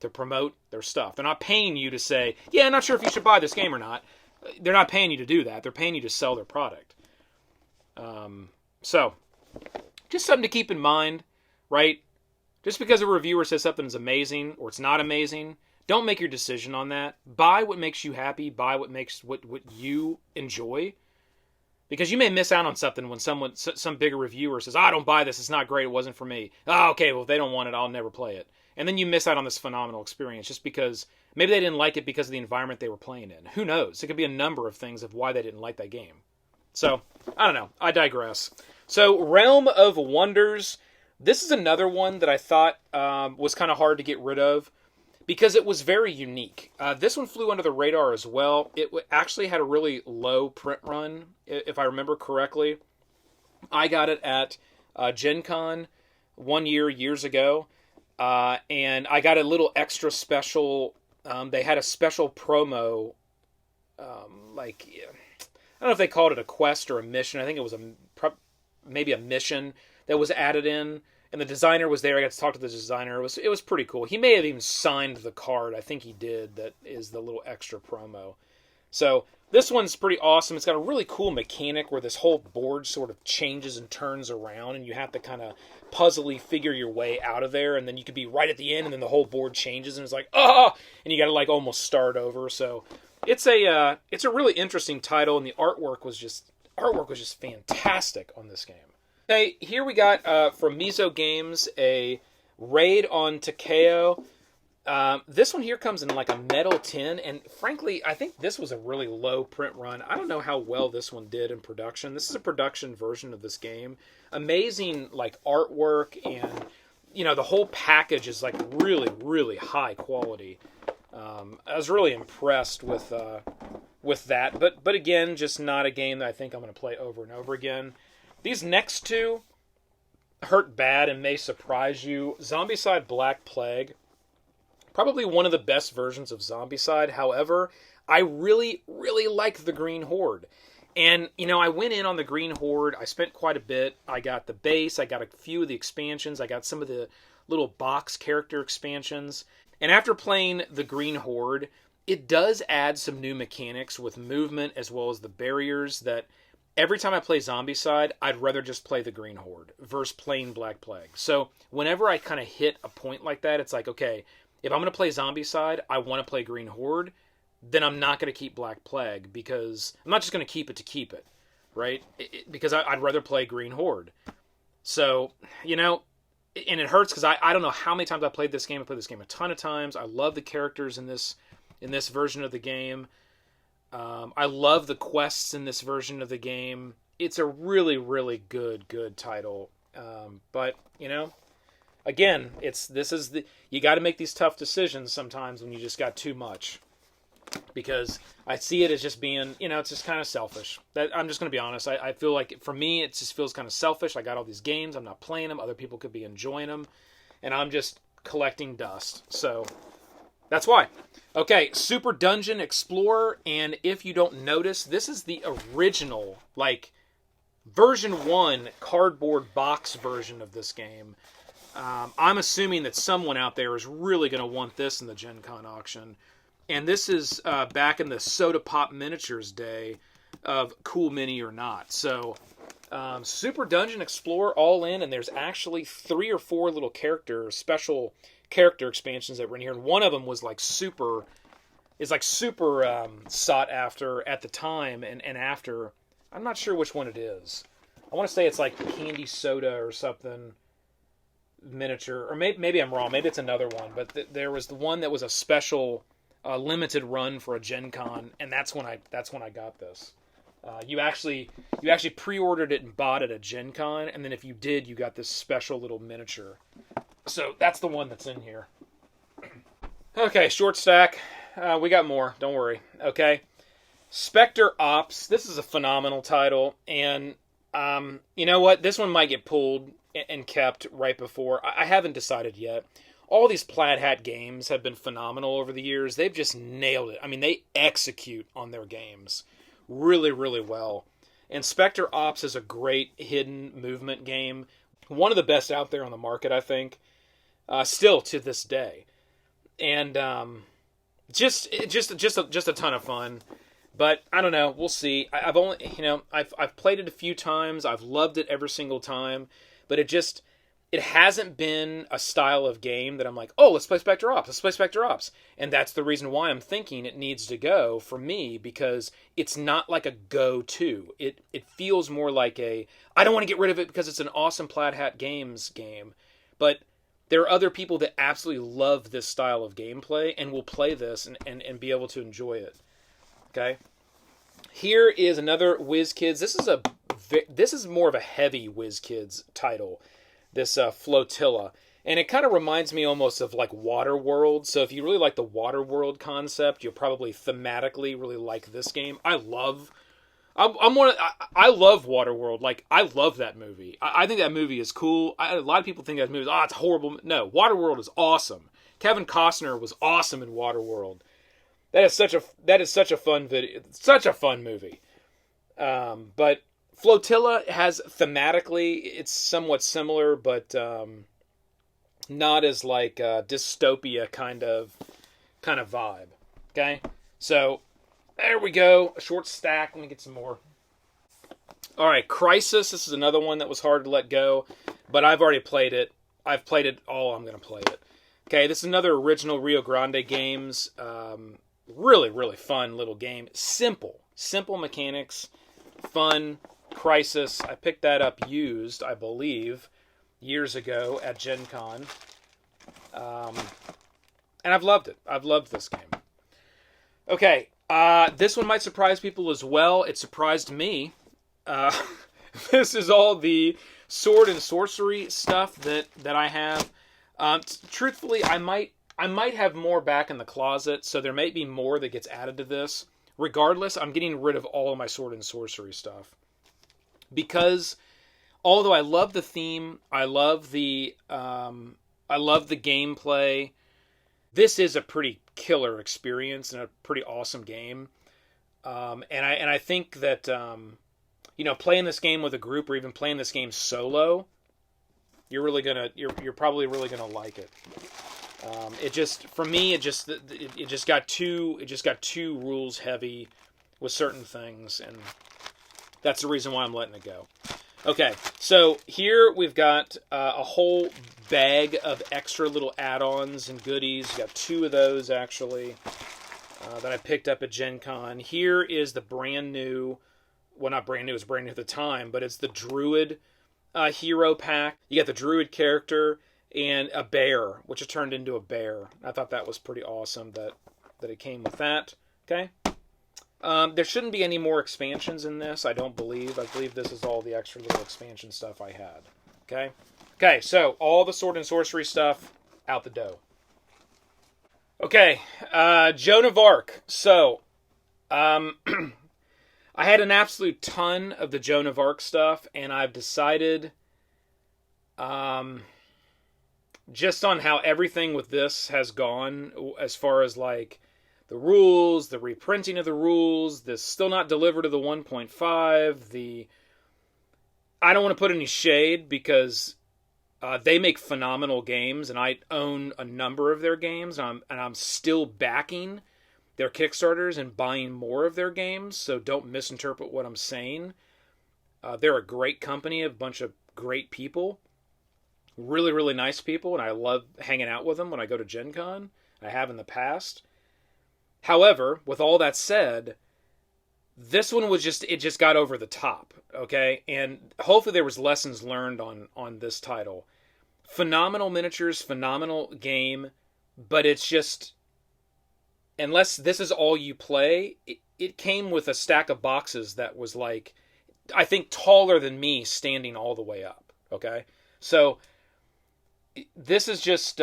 to promote their stuff. They're not paying you to say, yeah, I'm not sure if you should buy this game or not. They're not paying you to do that. They're paying you to sell their product. So just something to keep in mind, right? Just because a reviewer says something is amazing or it's not amazing, don't make your decision on that. Buy what makes you happy. Buy what makes what you enjoy. Because you may miss out on something when some bigger reviewer says, "I don't buy this. It's not great. It wasn't for me." Oh, okay, well, if they don't want it, I'll never play it. And then you miss out on this phenomenal experience just because maybe they didn't like it because of the environment they were playing in. Who knows? It could be a number of things of why they didn't like that game. So, I don't know. I digress. So, Realm of Wonders. This is another one that I thought was kind of hard to get rid of because it was very unique. This one flew under the radar as well. It actually had a really low print run, if I remember correctly. I got it at Gen Con years ago, and I got a little extra special. They had a special promo, I don't know if they called it a quest or a mission. I think it was maybe a mission that was added in, and the designer was there. I got to talk to the designer. It was pretty cool. He may have even signed the card. I think he did. That is the little extra promo. So this one's pretty awesome. It's got a really cool mechanic where this whole board sort of changes and turns around, and you have to kind of puzzly figure your way out of there, and then you could be right at the end, and then the whole board changes, and it's like, and you got to like almost start over. So it's a really interesting title, and the artwork was just fantastic on this game. Okay, here we got from Mizo Games a raid on Takeo. This one here comes in like a metal tin, and frankly, I think this was a really low print run. I don't know how well this one did in production. This is a production version of this game. Amazing like artwork, and the whole package is like really, really high quality. I was really impressed with that, but again, just not a game that I think I'm going to play over and over again. These next two hurt bad and may surprise you. Zombicide Black Plague, probably one of the best versions of Zombicide. However, I really, really like the Green Horde. And, I went in on the Green Horde. I spent quite a bit. I got the base. I got a few of the expansions. I got some of the little box character expansions. And after playing the Green Horde, it does add some new mechanics with movement as well as the barriers that every time I play Zombicide, I'd rather just play the Green Horde versus playing Black Plague. So whenever I kind of hit a point like that, it's like, okay, if I'm going to play Zombicide, I want to play Green Horde, then I'm not going to keep Black Plague because I'm not just going to keep it to keep it, right? Because I'd rather play Green Horde. So, and it hurts because I don't know how many times I played this game. I played this game a ton of times. I love the characters in this version of the game. I love the quests in this version of the game. It's a really, really good title. But again, you got to make these tough decisions sometimes when you just got too much. Because I see it as just being, it's just kind of selfish. I'm just going to be honest. I feel like, for me, it just feels kind of selfish. I got all these games. I'm not playing them. Other people could be enjoying them. And I'm just collecting dust. So, that's why. Okay, Super Dungeon Explorer. And if you don't notice, this is the original, version 1 cardboard box version of this game. I'm assuming that someone out there is really going to want this in the Gen Con auction. And this is back in the Soda Pop Miniatures day of Cool Mini or not. So, Super Dungeon Explorer all in, and there's actually 3 or 4 little special character expansions that were in here. And one of them was super sought after at the time and after. I'm not sure which one it is. I want to say it's like Candy Soda or something miniature. Or maybe I'm wrong. Maybe it's another one. But there was the one that was a special... limited run for a Gen Con, and that's when I got this. You actually pre-ordered it and bought it at Gen Con, and then if you did, you got this special little miniature. So that's the one that's in here. Okay, short stack. We got more. Don't worry. Okay. Spectre Ops. This is a phenomenal title, and you know what? This one might get pulled and kept right before. I haven't decided yet. All these plaid hat games have been phenomenal over the years. They've just nailed it. I mean, they execute on their games really, really well. And Spectre Ops is a great hidden movement game. One of the best out there on the market, I think. Still to this day. And just a ton of fun. But I don't know. We'll see. I've played it a few times. I've loved it every single time. But it hasn't been a style of game that I'm like, oh, let's play Spectre Ops. Let's play Spectre Ops. And that's the reason why I'm thinking it needs to go for me, because it's not like a go-to. It feels more like I don't want to get rid of it because it's an awesome Plaid Hat Games game. But there are other people that absolutely love this style of gameplay and will play this and be able to enjoy it. Okay? Here is another WizKids. This is more of a heavy WizKids title. This Flotilla. And it kind of reminds me almost of like Waterworld. So if you really like the Waterworld concept, you'll probably thematically really like this game. I love Waterworld. Like, I love that movie. I think that movie is cool. A lot of people think that movie is, it's horrible. No, Waterworld is awesome. Kevin Costner was awesome in Waterworld. That is such a fun video. Such a fun movie. But Flotilla has thematically, it's somewhat similar, but not as like a dystopia kind of vibe. Okay, so there we go. A short stack. Let me get some more. All right, Crisis. This is another one that was hard to let go, but I've already played it. I've played it all. I'm going to play it. Okay, this is another original Rio Grande Games. Really, really fun little game. Simple mechanics. Fun. Crisis. I picked that up used, I believe, years ago at Gen Con. And I've loved it. I've loved this game. Okay, this one might surprise people as well. It surprised me. This is all the sword and sorcery stuff that I have. Truthfully, I might have more back in the closet, so there may be more that gets added to this. Regardless, I'm getting rid of all of my sword and sorcery stuff. Because although I love the theme, I love the gameplay, this is a pretty killer experience and a pretty awesome game. And I think that playing this game with a group or even playing this game solo, you're probably really gonna like it. It just got too rules heavy with certain things, and that's the reason why I'm letting it go. Okay, so here we've got a whole bag of extra little add-ons and goodies. We've got 2 of those, actually, that I picked up at Gen Con. Here is the brand new, well, not brand new, it's brand new at the time, but it's the Druid hero pack. You got the Druid character and a bear, which has turned into a bear. I thought that was pretty awesome that it came with that. Okay. There shouldn't be any more expansions in this, I don't believe. I believe this is all the extra little expansion stuff I had. Okay? Okay, so all the sword and sorcery stuff out the door. Okay, Joan of Arc. So, I had an absolute ton of the Joan of Arc stuff, and I've decided, just on how everything with this has gone, as far as like the rules, the reprinting of the rules, this still not delivered to the 1.5, I don't want to put any shade because they make phenomenal games, and I own a number of their games, and I'm still backing their Kickstarters and buying more of their games, so don't misinterpret what I'm saying. They're a great company, a bunch of great people, really, really nice people, and I love hanging out with them when I go to Gen Con. I have in the past. However, with all that said, this one was it just got over the top, okay? And hopefully there was lessons learned on this title. Phenomenal miniatures, phenomenal game, but it's just, unless this is all you play, it came with a stack of boxes that was like, I think, taller than me standing all the way up. Okay, so this is just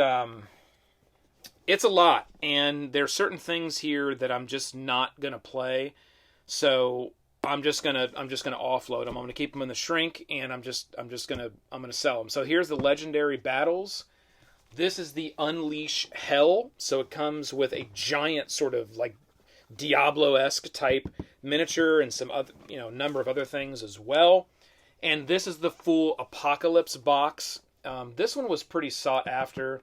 it's a lot, and there's certain things here that I'm just not gonna play. So I'm just gonna offload them. I'm gonna keep them in the shrink, and I'm gonna sell them. So here's the legendary battles. This is the Unleash Hell. So it comes with a giant sort of like Diablo-esque type miniature and some other, number of other things as well. And this is the full Apocalypse box. This one was pretty sought after.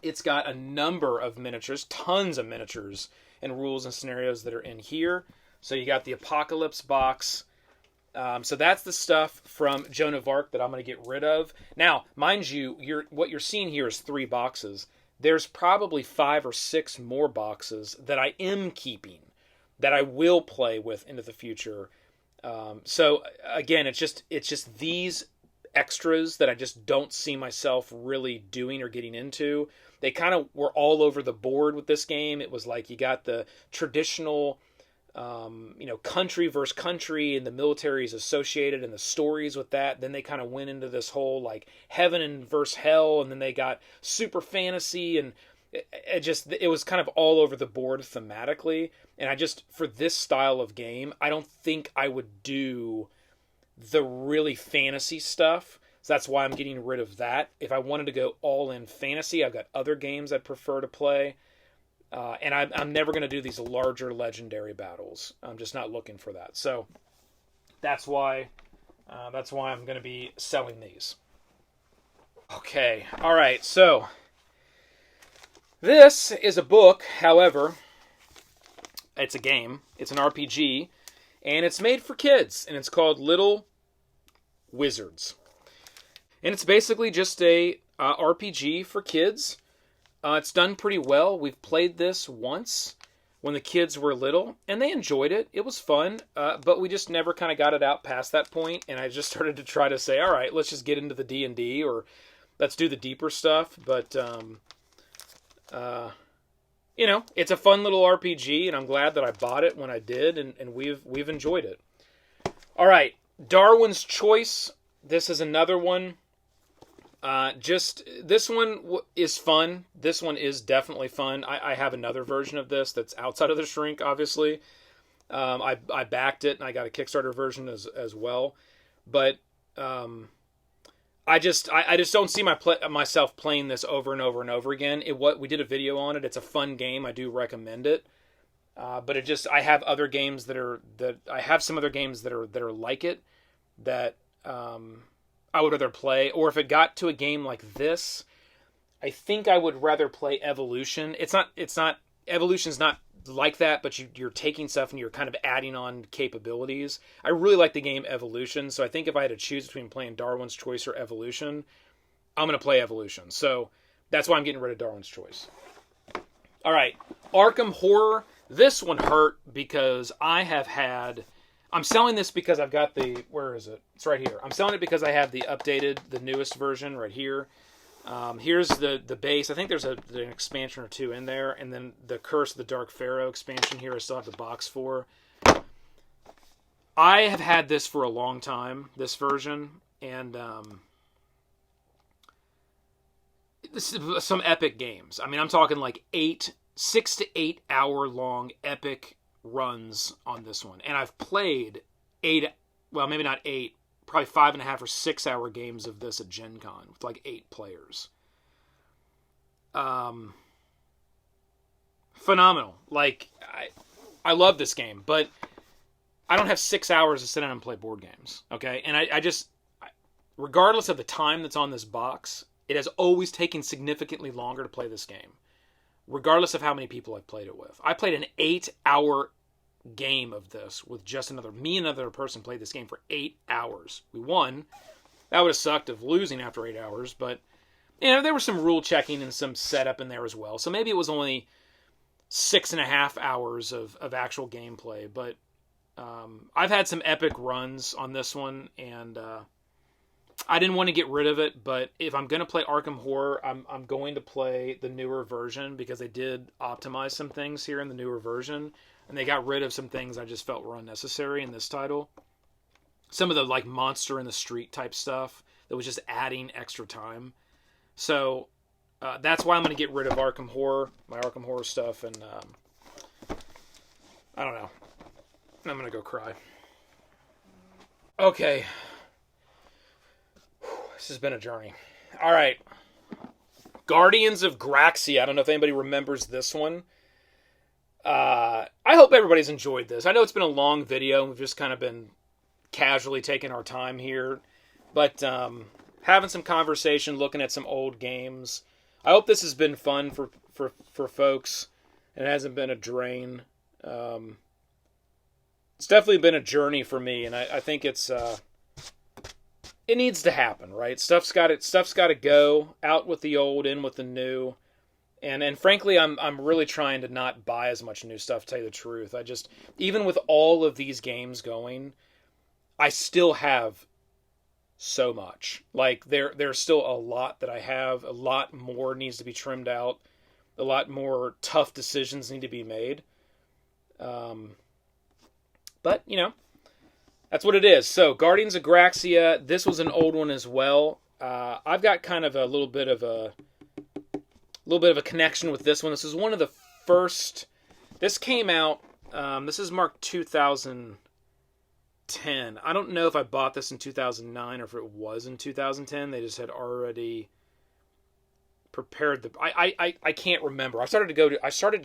It's got a number of miniatures, tons of miniatures and rules and scenarios that are in here. So you got the Apocalypse box. So that's the stuff from Joan of Arc that I'm going to get rid of. Now, mind you, what you're seeing here is 3 boxes. There's probably 5 or 6 more boxes that I am keeping, that I will play with into the future. So again, it's just these extras that I just don't see myself really doing or getting into. They kind of were all over the board with this game. It was like you got the traditional country versus country, and the military is associated and the stories with that. Then they kind of went into this whole like heaven and versus hell, and then they got super fantasy, and it was kind of all over the board thematically. And for this style of game, I don't think I would do the really fantasy stuff. So that's why I'm getting rid of that. If I wanted to go all in fantasy, I've got other games I'd prefer to play. And I'm never going to do these larger legendary battles. I'm just not looking for that. So that's why I'm going to be selling these. Okay, all right. So this is a book. However, it's a game. It's an RPG, and it's made for kids. And it's called Little Wizards. And it's basically just a RPG for kids. It's done pretty well. We've played this once when the kids were little, and they enjoyed it. It was fun, but we just never kind of got it out past that point, and I just started to try to say, all right, let's just get into the D&D, or let's do the deeper stuff. But, it's a fun little RPG, and I'm glad that I bought it when I did, and we've enjoyed it. All right, Darwin's Choice. This is another one. This one is fun. This one is definitely fun. I have another version of this that's outside of the shrink, obviously. I backed it, and I got a Kickstarter version as well. But I just don't see myself playing this over and over and over again. We did a video on it. It's a fun game. I do recommend it. But I have other games I have some other games that are like it that I would rather play. Or if it got to a game like this, I think I would rather play Evolution. Evolution's not like that, but you're taking stuff and you're kind of adding on capabilities. I really like the game Evolution, so I think if I had to choose between playing Darwin's Choice or Evolution, I'm going to play Evolution. So that's why I'm getting rid of Darwin's Choice. All right, Arkham Horror. This one hurt because I'm selling this because I've got where is it? It's right here. I'm selling it because I have the newest version right here. Here's the base. I think there's an expansion or 2 in there, and then the Curse of the Dark Pharaoh expansion here I still have the box for. I have had this for a long time, this version, and this is some epic games. I mean, I'm talking like 6 to 8 hour long epic runs on this one, and I've played 8, well, maybe not 8, probably 5.5 or 6 hour games of this at Gen Con with like 8 players. Phenomenal. Like, I love this game, but I don't have 6 hours to sit down and play board games. Okay. And I regardless of the time that's on this box, it has always taken significantly longer to play this game, regardless of how many people I've played it with. I played an 8-hour game of this with just another person played this game for 8 hours. We won. That would have sucked of losing after 8 hours, but there was some rule checking and some setup in there as well. So maybe it was only 6.5 hours of actual gameplay, but I've had some epic runs on this one, and I didn't want to get rid of it, but if I'm going to play Arkham Horror, I'm going to play the newer version because they did optimize some things here in the newer version. and they got rid of some things I just felt were unnecessary in this title. Some of the like monster in the street type stuff that was just adding extra time. So that's why I'm going to get rid of Arkham Horror, my Arkham Horror stuff, and I don't know. I'm going to go cry. Okay. This has been a journey. All right. Guardians of Graxia. I don't know if anybody remembers this one. I hope everybody's enjoyed this. I know it's been a long video. We've just kind of been casually taking our time here. But having some conversation, looking at some old games. I hope this has been fun for folks. It hasn't been a drain. It's definitely been a journey for me, and I think it's it needs to happen, right? Stuff's got to go out with the old, in with the new, and frankly, I'm really trying to not buy as much new stuff. To tell you the truth, I just, even with all of these games going, I still have so much. Like there's still a lot that I have. A lot more needs to be trimmed out. A lot more tough decisions need to be made. But, you know, that's what it is. So, Guardians of Graxia, this was an old one as well. I've got kind of a little bit of a connection with this one. This is one of the first. This came out. This is marked 2010. I don't know if I bought this in 2009 or if it was in 2010. They just had already prepared the. I can't remember. I started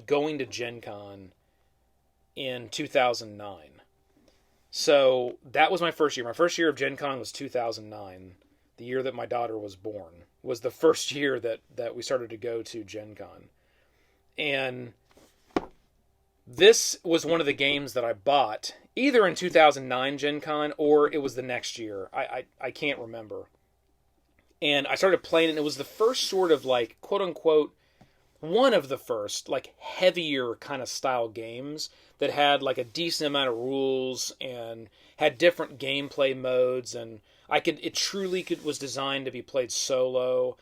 going to Gen Con in 2009. So that was my first year. My first year of Gen Con was 2009. The year that my daughter was born was the first year that we started to go to Gen Con. And this was one of the games that I bought either in 2009 Gen Con or it was the next year. I can't remember. And I started playing it, and it was the first sort of like, quote unquote, one of the first like heavier kind of style games that had like a decent amount of rules and had different gameplay modes, and it truly was designed to be played solo.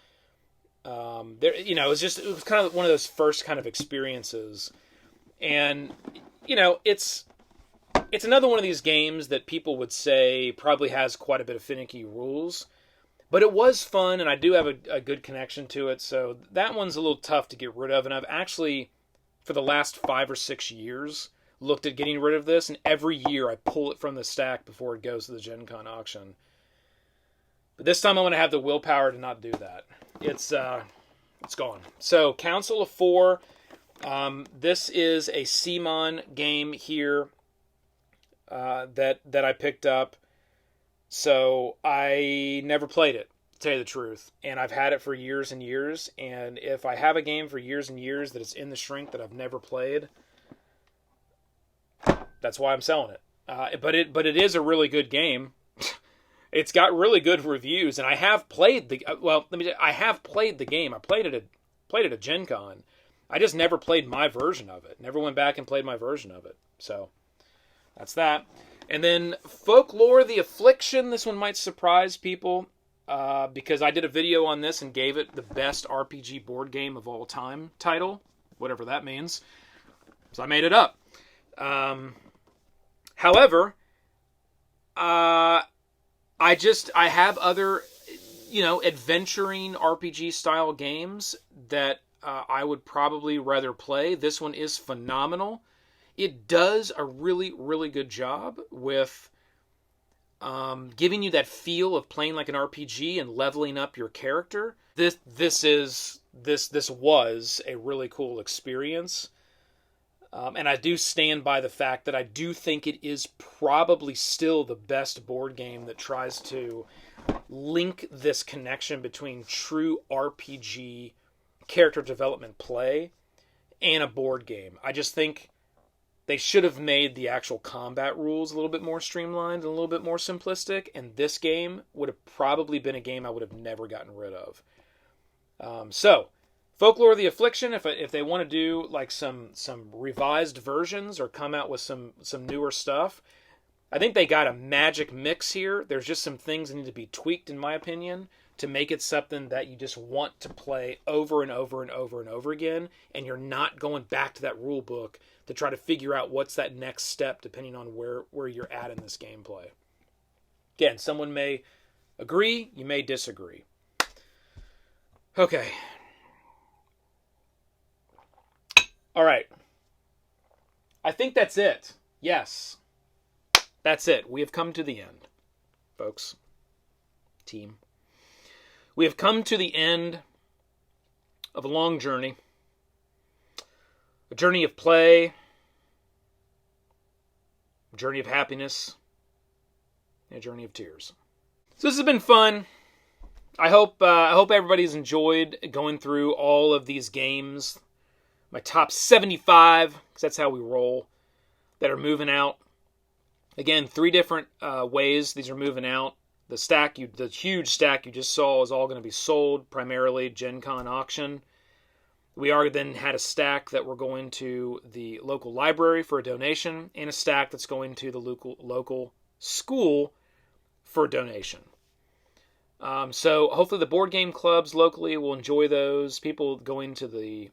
It was kind of one of those first kind of experiences, and it's another one of these games that people would say probably has quite a bit of finicky rules. But it was fun, and I do have a good connection to it, so that one's a little tough to get rid of. And I've actually, for the last 5 or 6 years, looked at getting rid of this, and every year I pull it from the stack before it goes to the Gen Con auction. But this time I'm going to have the willpower to not do that. It's gone. So, Council of Four. This is a CMON game here that I picked up. So I never played it, to tell you the truth. And I've had it for years and years. And if I have a game for years and years that is in the shrink that I've never played, that's why I'm selling it. But it is a really good game. It's got really good reviews, and I have played the game. I played it at Gen Con. I just never played my version of it. Never went back and played my version of it. So that's that. And then Folklore the Affliction. This one might surprise people because I did a video on this and gave it the best RPG board game of all time title, whatever that means. So I made it up. However, I have other, adventuring RPG style games that I would probably rather play. This one is phenomenal. It does a really, really good job with giving you that feel of playing like an RPG and leveling up your character. This was a really cool experience. And I do stand by the fact that I do think it is probably still the best board game that tries to link this connection between true RPG character development play and a board game. I just think they should have made the actual combat rules a little bit more streamlined and a little bit more simplistic, and this game would have probably been a game I would have never gotten rid of. So, Folklore the Affliction, if they want to do like some revised versions or come out with some newer stuff, I think they got a magic mix here. There's just some things that need to be tweaked, in my opinion, to make it something that you just want to play over and over and over and over again, and you're not going back to that rule book to try to figure out what's that next step depending on where you're at in this gameplay. Again, someone may agree, you may disagree. Okay. All right. I think that's it. Yes. That's it. We have come to the end, folks. Team. We have come to the end of a long journey. A journey of play. A journey of happiness. And a journey of tears. So this has been fun. I hope everybody's enjoyed going through all of these games. My top 75, because that's how we roll, that are moving out. Again, 3 different ways these are moving out. The huge stack you just saw is all going to be sold, primarily Gen Con auction. We then had a stack that we're going to the local library for a donation, and a stack that's going to the local school for a donation. So hopefully the board game clubs locally will enjoy those. People going to the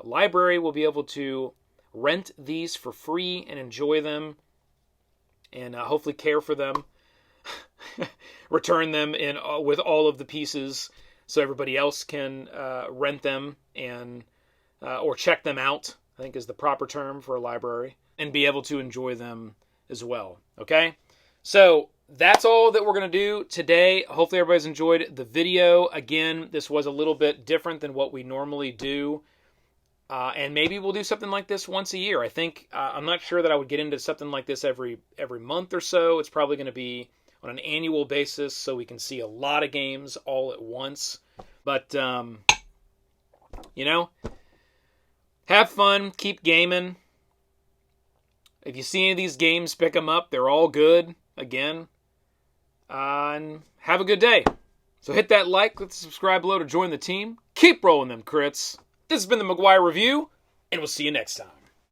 library will be able to rent these for free and enjoy them, and hopefully care for them, return them with all of the pieces so everybody else can rent them and or check them out, I think is the proper term for a library, and be able to enjoy them as well. Okay? So that's all that we're going to do today. Hopefully everybody's enjoyed the video. Again, this was a little bit different than what we normally do. And maybe we'll do something like this once a year. I think, I'm not sure that I would get into something like this every month or so. It's probably going to be on an annual basis so we can see a lot of games all at once. But, have fun. Keep gaming. If you see any of these games, pick them up. They're all good. Again. And have a good day. So hit that like, click the subscribe below to join the team. Keep rolling them crits. This has been the McGuire Review, and we'll see you next time.